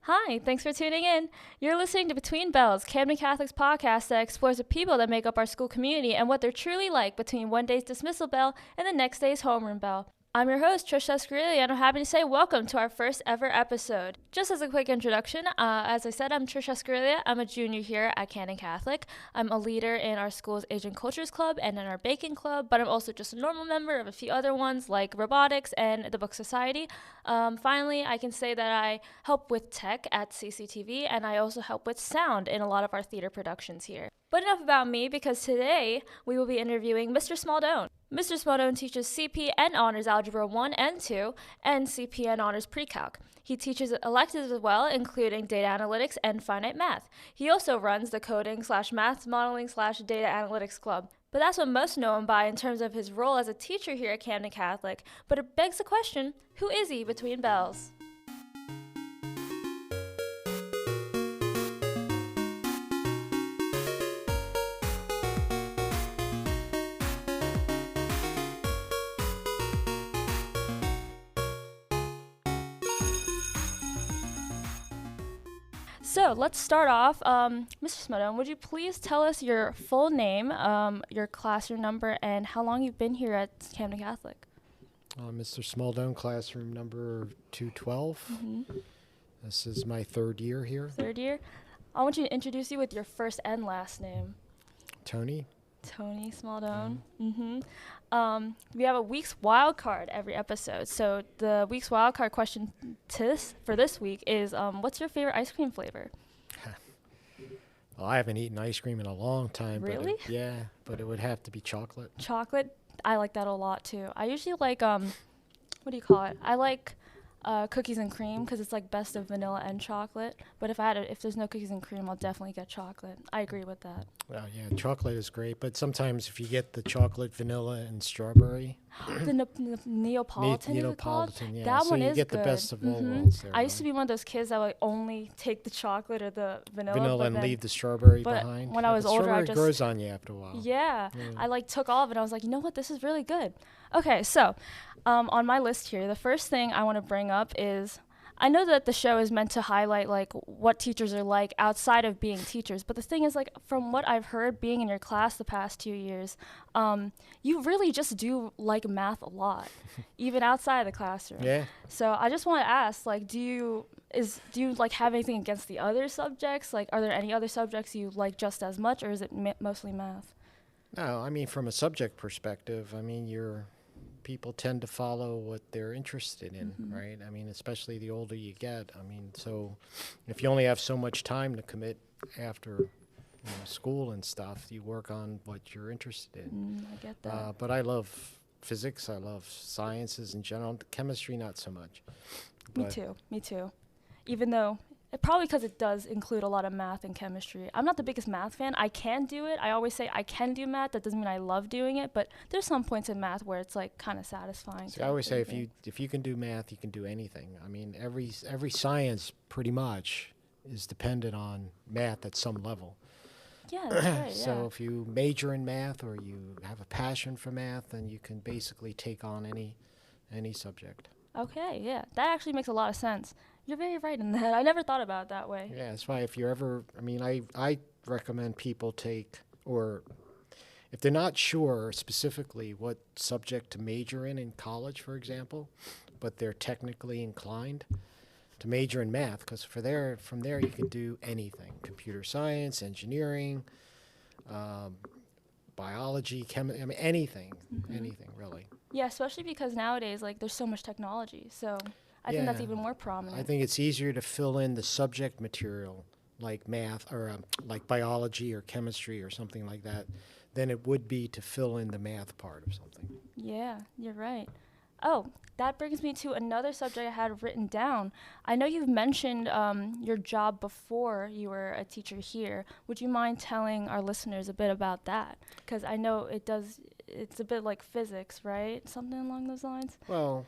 Hi, thanks for tuning in. You're listening to Between Bells, Camden Catholic's podcast that explores the people that make up our school community and what they're truly like between one day's dismissal bell and the next day's homeroom bell. I'm your host, Trish Escarrilla, and I'm happy to say welcome to our first ever episode. Just as a quick introduction, as I said, I'm Trish Escarrilla. I'm a junior here at Camden Catholic. I'm a leader in our school's Asian Cultures Club and in our baking club, but I'm also just a normal member of a few other ones like robotics and the Book Society. Finally, I can say that I help with tech at CCTV, and I also help with sound in a lot of our theater productions here. But enough about me, because today we will be interviewing Mr. Smaldone. Mr. Smaldone teaches CP and Honors Algebra 1 and 2 and CP and Honors Pre-Calc. He teaches electives as well, including data analytics and finite math. He also runs the coding/math modeling/data analytics club. But that's what most know him by in terms of his role as a teacher here at Camden Catholic. But it begs the question, who is he between bells? So let's start off. Mr. Smaldone, would you please tell us your full name, your classroom number, and how long you've been here at Camden Catholic? Mr. Smaldone, classroom number 212. This is my third year here. Third year. I want you to introduce you with your first and last name. Tony. Tony Smaldone. We have a week's wild card every episode. So the week's wild card question for this week is, what's your favorite ice cream flavor? Well, I haven't eaten ice cream in a long time. Really? But it would have to be chocolate. Chocolate? I like that a lot too. I usually like, what do you call it? I like cookies and cream because it's like best of vanilla and chocolate. But if there's no cookies and cream, I'll definitely get chocolate. I agree with that. Well, yeah, chocolate is great, but sometimes if you get the chocolate, vanilla, and strawberry. the Neapolitan, is it called? Yeah. That so one you is get good. the best of all worlds there. I used to be one of those kids that would only take the chocolate or the vanilla. And leave the strawberry but behind. When I was older, strawberry grows on you after a while. Yeah. I took all of it. I was like, you know what? This is really good. Okay, so on my list here, the first thing I want to bring up is, I know that the show is meant to highlight like what teachers are like outside of being teachers, but the thing is, like, from what I've heard being in your class the past 2 years, you really just do like math a lot, even outside of the classroom. Yeah. So I just want to ask, like, do you like have anything against the other subjects? Like, are there any other subjects you like just as much, or is it mostly math? No, I mean, from a subject perspective, I mean, people tend to follow what they're interested in, right? I mean, especially the older you get. I mean, so if you only have so much time to commit after school and stuff, you work on what you're interested in. I get that. But I love physics. I love sciences in general. Chemistry, not so much. Me too. Even though, probably because it does include a lot of math and chemistry. I'm not the biggest math fan. I can do it. I always say I can do math. That doesn't mean I love doing it, but there's some points in math where it's like kind of satisfying. So I always say if you can do math, you can do anything. I mean, every science pretty much is dependent on math at some level. Yeah, that's right. So if you major in math or you have a passion for math, then you can basically take on any subject. Okay, yeah. That actually makes a lot of sense. You're very right in that. I never thought about it that way. Yeah, that's why if you're ever, I mean, I recommend people or if they're not sure specifically what subject to major in college, for example, but they're technically inclined to major in math, because from there you can do anything: computer science, engineering, biology, chemistry. I mean, anything really. Yeah, especially because nowadays, like, there's so much technology. So I think that's even more prominent. I think it's easier to fill in the subject material, like math or like biology or chemistry or something like that, than it would be to fill in the math part of something. Yeah, you're right. Oh, that brings me to another subject I had written down. I know you've mentioned your job before you were a teacher here. Would you mind telling our listeners a bit about that? Because I know it's a bit like physics, right? Something along those lines? Well,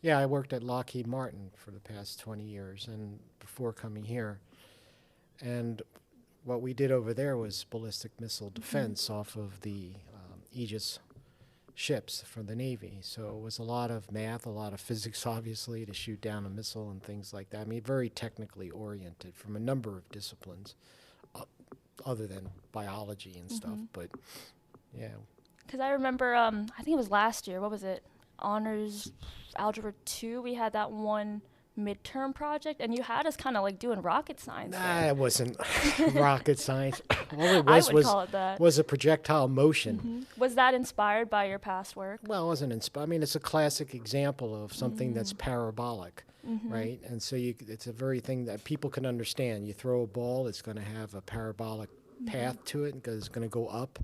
yeah, I worked at Lockheed Martin for the past 20 years and before coming here. And what we did over there was ballistic missile defense off of the Aegis ships for the Navy. So it was a lot of math, a lot of physics, obviously, to shoot down a missile and things like that. I mean, very technically oriented from a number of disciplines, other than biology and stuff. But yeah. Because I remember, I think it was last year. What was it? Honors Algebra 2. We had that one midterm project, and you had us kind of like doing rocket science. Nah, it wasn't rocket science. All it I was would call it that. was a projectile motion. Was that inspired by your past work? Well, it wasn't inspired. I mean, it's a classic example of something that's parabolic, right? And so it's a very thing that people can understand. You throw a ball, it's going to have a parabolic path to it because it's going to go up,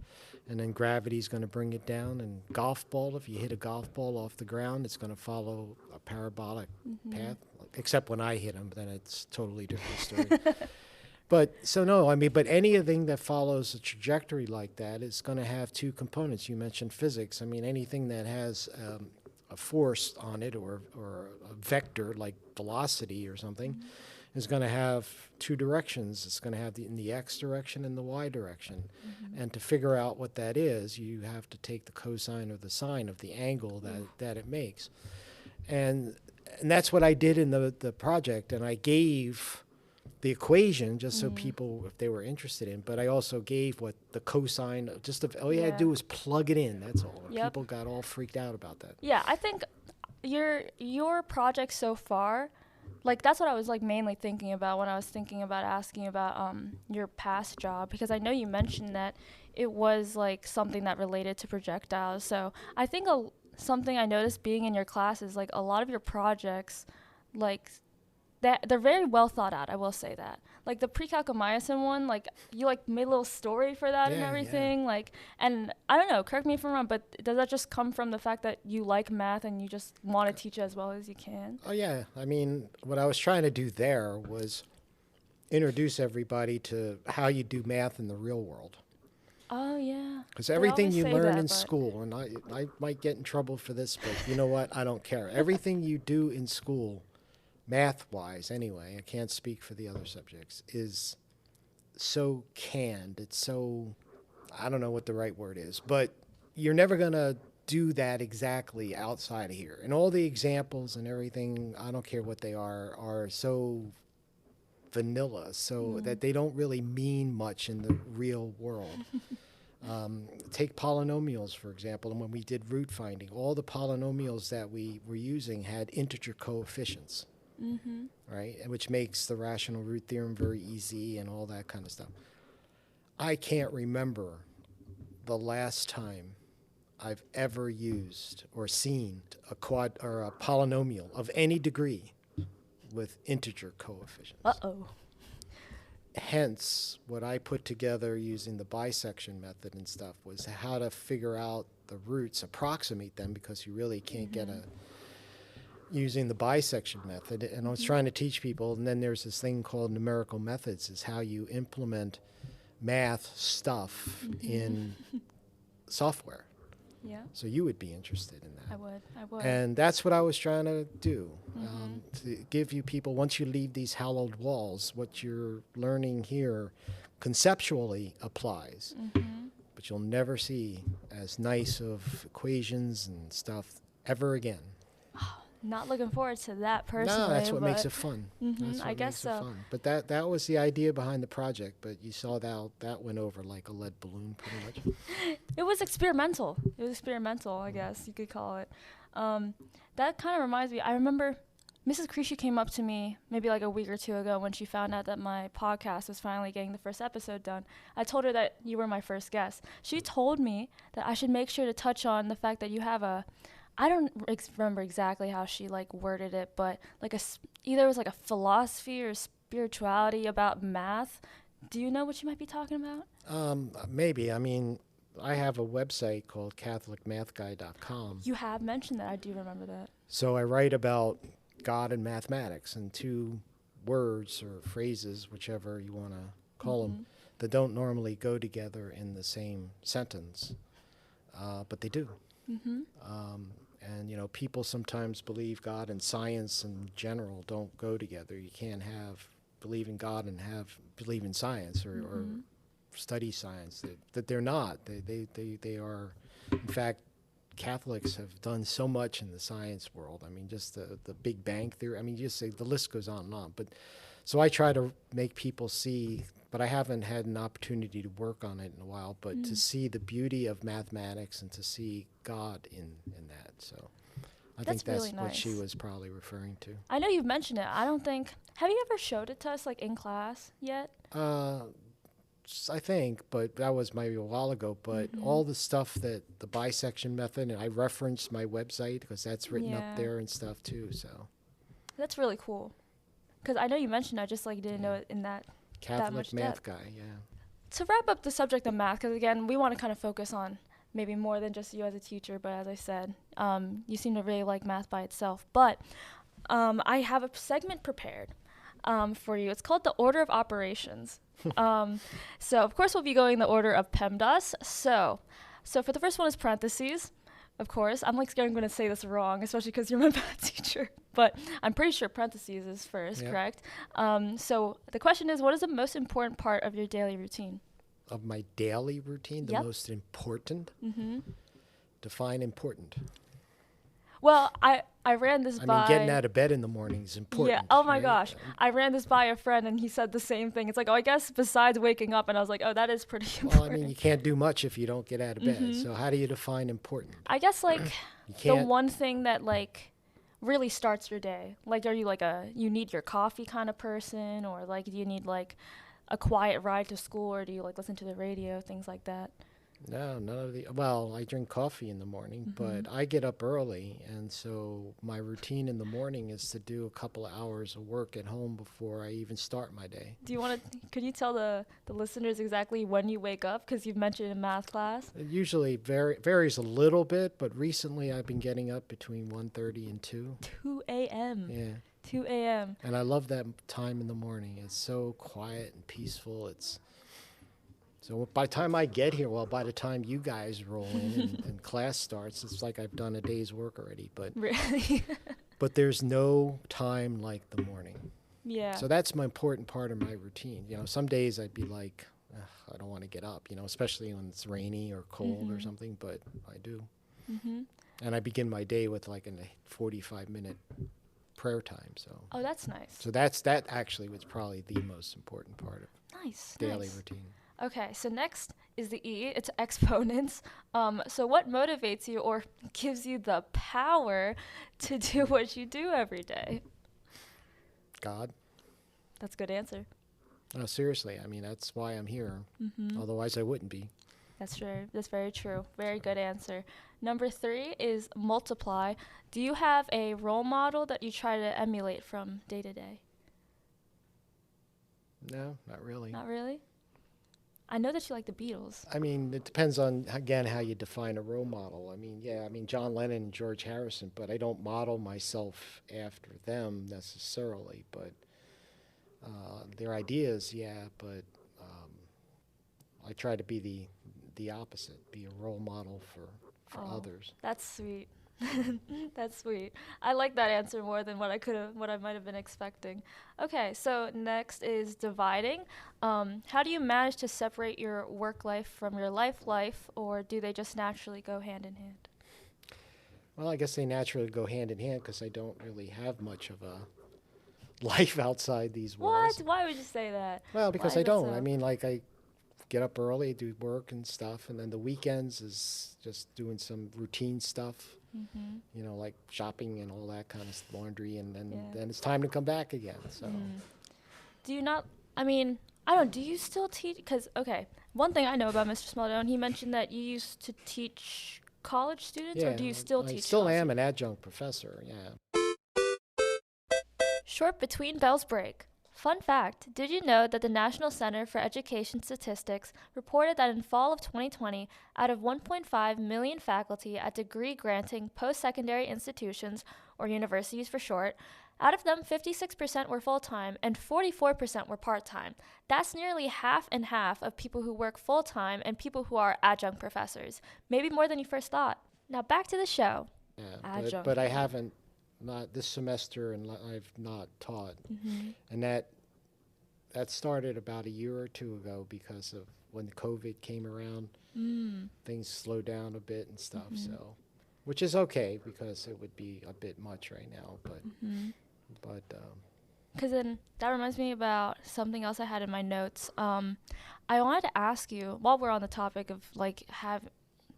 and then gravity's going to bring it down. And golf ball, if you hit a golf ball off the ground, it's going to follow a parabolic path. Except when I hit them, then it's totally different story. But so no, I mean, but anything that follows a trajectory like that is going to have two components. You mentioned physics. I mean, anything that has a force on it or a vector like velocity or something is going to have two directions. It's going to have in the x direction and the y direction. And to figure out what that is, you have to take the cosine or the sine of the angle that it makes. And that's what I did in the project. And I gave the equation just so people, if they were interested in, but I also gave what the cosine, all you had to do was plug it in, that's all. Yep. People got all freaked out about that. Yeah, I think your project so far, like that's what I was like mainly thinking about when I was thinking about asking about your past job, because I know you mentioned that it was like something that related to projectiles. So I think something I noticed being in your class is like a lot of your projects, like they're very well thought out. I will say that. Like the precalcomycin one, like you like made a little story for that and everything. Yeah. Like, and I don't know, correct me if I'm wrong, but does that just come from the fact that you like math and you just want to teach as well as you can? Oh yeah, I mean, what I was trying to do there was introduce everybody to how you do math in the real world. Oh yeah. Because everything you learn in school, and I might get in trouble for this, but you know what? I don't care. Everything you do in school, math-wise anyway, I can't speak for the other subjects, is so canned. It's so, I don't know what the right word is, but you're never going to do that exactly outside of here. And all the examples and everything, I don't care what they are so vanilla, so that they don't really mean much in the real world. Take polynomials, for example, and when we did root finding, all the polynomials that we were using had integer coefficients, right? Which makes the rational root theorem very easy and all that kind of stuff. I can't remember the last time I've ever used or seen a polynomial of any degree with integer coefficients. Uh-oh. Hence, what I put together using the bisection method and stuff was how to figure out the roots, approximate them, because you really can't get using the bisection method. And I was trying to teach people, and then there's this thing called numerical methods, is how you implement math stuff in software. Yeah. So you would be interested in that. I would. And that's what I was trying to do, to give you people, once you leave these hallowed walls, what you're learning here conceptually applies. But you'll never see as nice of equations and stuff ever again. Not looking forward to that personally. No, that's what makes it fun. I guess so. Fun. But that was the idea behind the project. But you saw that went over like a lead balloon, pretty much. It was experimental. I guess you could call it. That kind of reminds me. I remember Mrs. Creasy came up to me maybe like a week or two ago when she found out that my podcast was finally getting the first episode done. I told her that you were my first guest. She told me that I should make sure to touch on the fact that you have I don't remember exactly how she like worded it, but like either it was like a philosophy or spirituality about math. Do you know what you might be talking about? Maybe. I mean, I have a website called CatholicMathGuy.com. You have mentioned that. I do remember that. So I write about God and mathematics, and two words or phrases, whichever you want to call them, that don't normally go together in the same sentence, but they do. And, you know, people sometimes believe God and science in general don't go together. You can't believe in God and believe in science or study science. That they're not. They are, in fact, Catholics have done so much in the science world. I mean, just the Big Bang Theory. I mean, just say the list goes on and on. But so I try to make people see, but I haven't had an opportunity to work on it in a while, but to see the beauty of mathematics and to see God in that. So I think that's really what she nice. was probably referring to. I know you've mentioned it. I don't think, have you ever showed it to us like in class yet? I think, but that was maybe a while ago. But all the stuff that the bisection method, and I referenced my website because that's written up there and stuff too. So that's really cool. Because I know you mentioned, I just like didn't know it in that Catholic much math depth. guy, yeah. To wrap up the subject of math, because again, we want to kind of focus on maybe more than just you as a teacher, but as I said, you seem to really like math by itself. But I have a segment prepared for you. It's called the Order of Operations. So, of course, we'll be going the order of PEMDAS. So for the first one is parentheses, of course. I'm like scared I'm going to say this wrong, especially because you're my math teacher. But I'm pretty sure parentheses is first, correct? So the question is, what is the most important part of your daily routine? Of my daily routine, the most important? Define important. Well, I ran this by... I mean, getting out of bed in the morning is important. Yeah, oh my right? gosh. I ran this by a friend and he said the same thing. It's like, oh, I guess besides waking up, and I was like, oh, that is pretty important. Well, I mean, you can't do much if you don't get out of bed. So how do you define important? I guess like the one thing that like really starts your day. Like, are you like you need your coffee kind of person, or like do you need like a quiet ride to school, or do you like listen to the radio, things like that? No, none of the. Well, I drink coffee in the morning, but I get up early, and so my routine in the morning is to do a couple of hours of work at home before I even start my day. Do you want to? Could you tell the listeners exactly when you wake up? Because you've mentioned in math class. It usually varies a little bit, but recently I've been getting up between 1:30 and 2. 2 a.m. Yeah. 2 a.m. And I love that time in the morning. It's so quiet and peaceful. So by the time I get here, well, by the time you guys roll in and class starts, it's like I've done a day's work already. But really, but there's no time like the morning. Yeah. So that's my important part of my routine. You know, some days I'd be like, I don't want to get up, you know, especially when it's rainy or cold or something, but I do. And I begin my day with like a 45-minute prayer time. So. Oh, that's nice. So that actually was probably the most important part of daily routine. Okay, so next is the E. It's exponents. So what motivates you or gives you the power to do what you do every day? God. That's a good answer. No, seriously. I mean, that's why I'm here. Otherwise, I wouldn't be. That's true. That's very true. Very good answer. Number 3 is multiply. Do you have a role model that you try to emulate from day to day? No, not really. Not really? I know that you like the Beatles. I mean, it depends on, again, how you define a role model. I mean, John Lennon and George Harrison, but I don't model myself after them necessarily. But their ideas, but I try to be the opposite, be a role model for others. That's sweet. That's sweet. I like that answer more than what I might have been expecting. Okay, so next is dividing. How do you manage to separate your work life from your life, or do they just naturally go hand in hand? Well, I guess they naturally go hand in hand because I don't really have much of a life outside these walls. What? Why would you say that? Well, because I don't. I mean, like I get up early, do work and stuff, and then the weekends is just doing some routine stuff. You know, like shopping and all that kind of laundry, and then it's time to come back again. So, do you not? I mean, I don't. Do you still teach? Because one thing I know about Mr. Smaldone, he mentioned that you used to teach college students, or do you still teach? I still am an adjunct professor. Yeah. Short between bells break. Fun fact, did you know that the National Center for Education Statistics reported that in fall of 2020, out of 1.5 million faculty at degree-granting post-secondary institutions, or universities for short, out of them 56% were full-time and 44% were part-time. That's nearly half and half of people who work full-time and people who are adjunct professors. Maybe more than you first thought. Now back to the show. Yeah, but I haven't. Not this semester, and I've not taught, and that started about a year or two ago because of when COVID came around. Things slowed down a bit and stuff. So which is okay because it would be a bit much right now. But Because then that reminds me about something else I had in my notes. I wanted to ask you, while we're on the topic of like have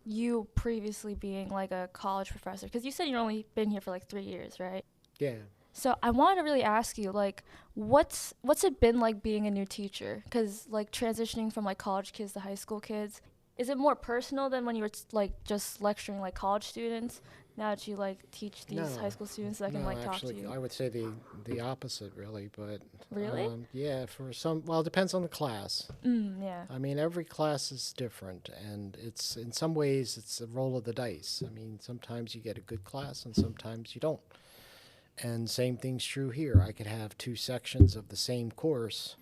you previously being like a college professor, because you said you've only been here for like 3 years, right? yeah. So I wanted to really ask you, like, what's it been like being a new teacher? Because like transitioning from like college kids to high school kids, is it more personal than when you were like just lecturing like college students? Now that you like teach these No, high school students that can no, like talk to actually, you. I would say the opposite, really. But Really? yeah, for some, well, it depends on the class. Yeah. I mean, every class is different, and it's in some ways it's a roll of the dice. I mean, sometimes you get a good class, and sometimes you don't. And same thing's true here. I could have 2 sections of the same course,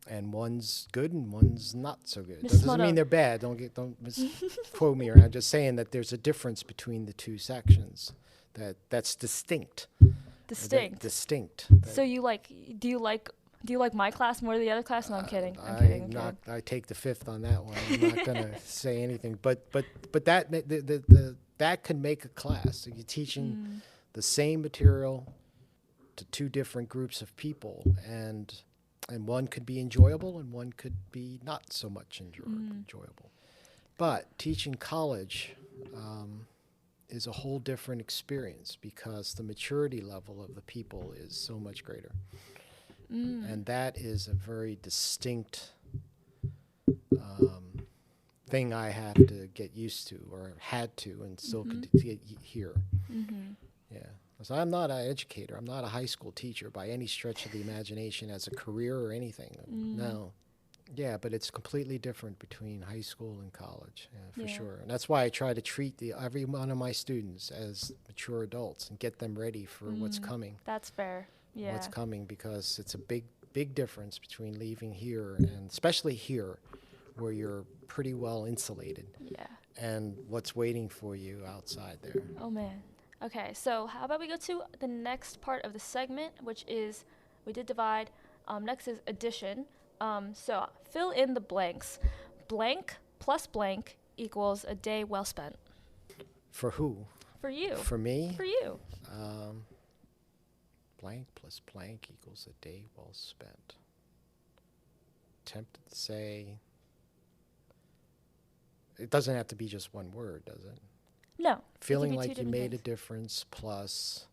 and one's good and one's not so good. That Miss doesn't mean Smaldone. they're bad. Don't misquote me. Or I'm just saying that there's a difference between the 2 sections. That's distinct. Distinct. Distinct. So you like, do you like my class more than the other class? No, I'm kidding. I'm I kidding. I'm not. kidding. I take the fifth on that one. I'm not gonna say anything. But that can make a class. So you're teaching the same material to 2 different groups of people, and one could be enjoyable and one could be not so much enjoyable. But teaching college is a whole different experience because the maturity level of the people is so much greater. And that is a very distinct thing I have to get used to, or had to, and still could get here. Yeah. So I'm not an educator. I'm not a high school teacher by any stretch of the imagination as a career or anything. No. Yeah, but it's completely different between high school and college, for sure. And that's why I try to treat every one of my students as mature adults and get them ready for what's coming. That's fair. Yeah. What's coming, because it's a big difference between leaving here, and especially here where you're pretty well insulated, and what's waiting for you outside there. Oh man. Okay, so how about we go to the next part of the segment, which is, we did divide. Next is addition. So fill in the blanks. Blank plus blank equals a day well spent. For who? For you. For me? For you. Blank plus blank equals a day well spent. Tempted to say, it doesn't have to be just one word, does it? No. Feeling like you made a difference plus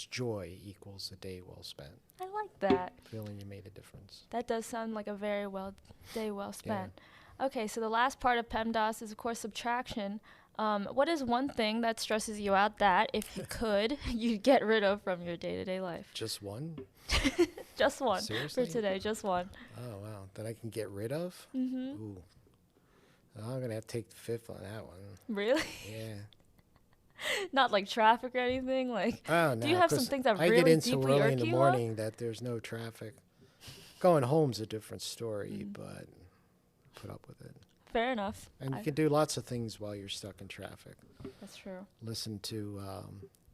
joy equals a day well spent. I like that. Feeling you made a difference. That does sound like a very day well spent. Yeah. Okay, so the last part of PEMDAS is, of course, subtraction. What is one thing that stresses you out that, if you could, you'd get rid of from your day-to-day life? Just one? Just one. Seriously? For today, just one. Oh, wow. That I can get rid of? Ooh. I'm going to have to take the fifth on that one. Really? Yeah. Not like traffic or anything? Like, oh, no, do you have some things that really I get in so deeply early irk in the you morning that there's no traffic. Going home's a different story, but put up with it. Fair enough. And you can do lots of things while you're stuck in traffic. That's true. Listen to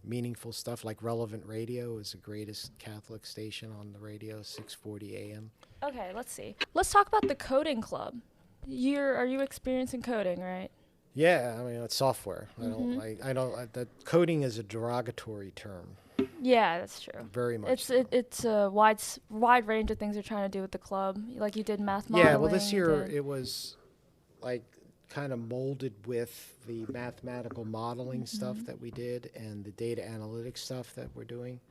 meaningful stuff, like Relevant Radio is the greatest Catholic station on the radio, 640 AM. Okay, let's see. Let's talk about the coding club. Are you experiencing coding, right? Yeah, I mean, it's software. That coding is a derogatory term. Yeah, that's true. Very much. It's a wide range of things you're trying to do with the club. Like you did math modeling. Yeah, well, this year it was like kind of molded with the mathematical modeling stuff that we did and the data analytics stuff that we're doing.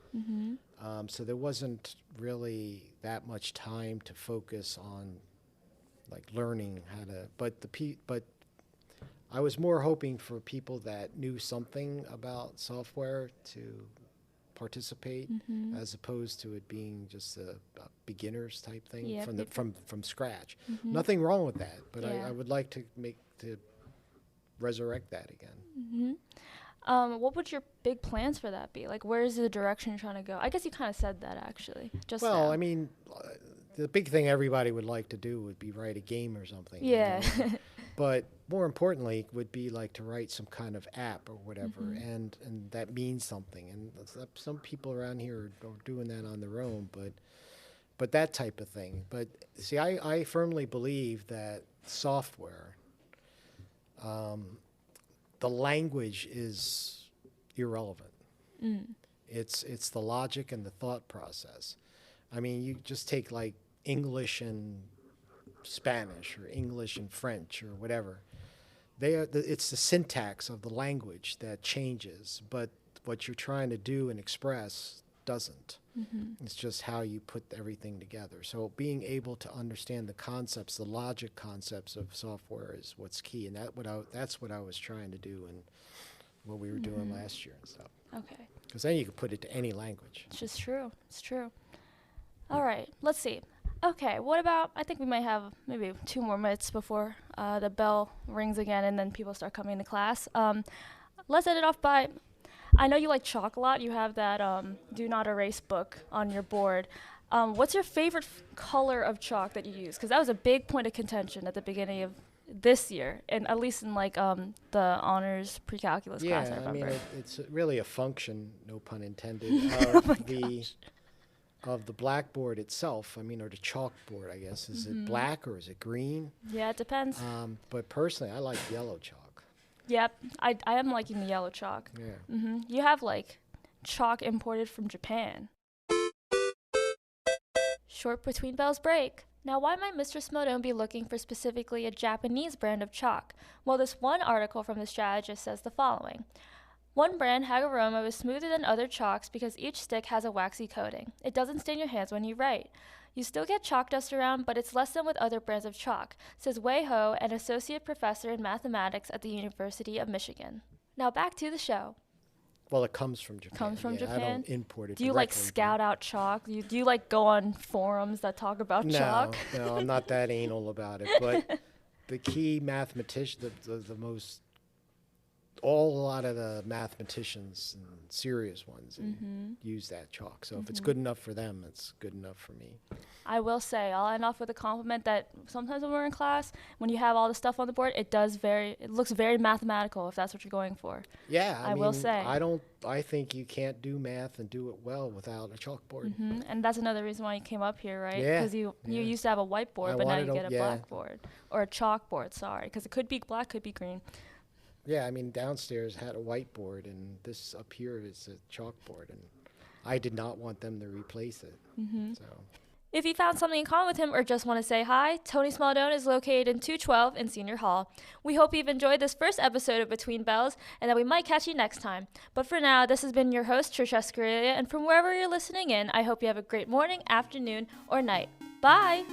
So there wasn't really that much time to focus on like learning how to. But I was more hoping for people that knew something about software to participate, as opposed to it being just a beginners type thing from scratch. Nothing wrong with that, but I would like to resurrect that again. What would your big plans for that be? Like, where's the direction you're trying to go? I guess you kind of said that actually. Well, I mean, the big thing everybody would like to do would be write a game or something. Yeah. But more importantly would be like to write some kind of app or whatever, and that means something. And some people around here are doing that on their own, but that type of thing. But see, I firmly believe that software, the the language is irrelevant. It's the logic and the thought process. I mean, you just take like English and Spanish or English and French or whatever. It's the syntax of the language that changes, but what you're trying to do and express doesn't. It's just how you put everything together. So being able to understand the concepts, the logic concepts of software is what's key, and that's what I was trying to do and what we were doing last year and stuff. Okay. Because then you can put it to any language. It's just true. It's true. All right. Let's see. Okay. What about, I think we might have maybe 2 more minutes before the bell rings again and then people start coming to class. Let's end it off by, I know you like chalk a lot. You have that Do Not Erase book on your board. What's your favorite color of chalk that you use? Because that was a big point of contention at the beginning of this year, and at least in like the honors pre-calculus class, I remember. I mean, it's really a function, no pun intended, of the blackboard itself. I mean, or the chalkboard, I guess. Is it black or is it green? Yeah, it depends. But personally, I like yellow chalk. Yep, I am liking the yellow chalk. Yeah. You have like chalk imported from Japan. Short between bells break. Now, why might Mr. Smaldone be looking for specifically a Japanese brand of chalk? Well, this one article from the strategist says the following. One brand, Haguroma, was smoother than other chalks because each stick has a waxy coating. It doesn't stain your hands when you write. You still get chalk dust around, but it's less than with other brands of chalk, says Wei Ho, an associate professor in mathematics at the University of Michigan. Now back to the show. Well, it comes from Japan. Comes from Japan? I don't import it. Do you like scout out chalk? Do you like go on forums that talk about chalk? No, I'm not that anal about it. But the key mathematician, a lot of the mathematicians and serious ones use that chalk. So if it's good enough for them, it's good enough for me. I will say, I'll end off with a compliment that sometimes when we're in class, when you have all the stuff on the board, it looks very mathematical if that's what you're going for. Yeah, I will say. I think you can't do math and do it well without a chalkboard. And that's another reason why you came up here, right? Yeah. Because you used to have a whiteboard, but now you get a blackboard. Or a chalkboard, sorry. Because it could be black, could be green. Yeah, I mean, downstairs had a whiteboard, and this up here is a chalkboard, and I did not want them to replace it. So. If you found something in common with him or just want to say hi, Tony Smaldone is located in 212 in Senior Hall. We hope you've enjoyed this first episode of Between Bells and that we might catch you next time. But for now, this has been your host, Trish Escarrilla, and from wherever you're listening in, I hope you have a great morning, afternoon, or night. Bye!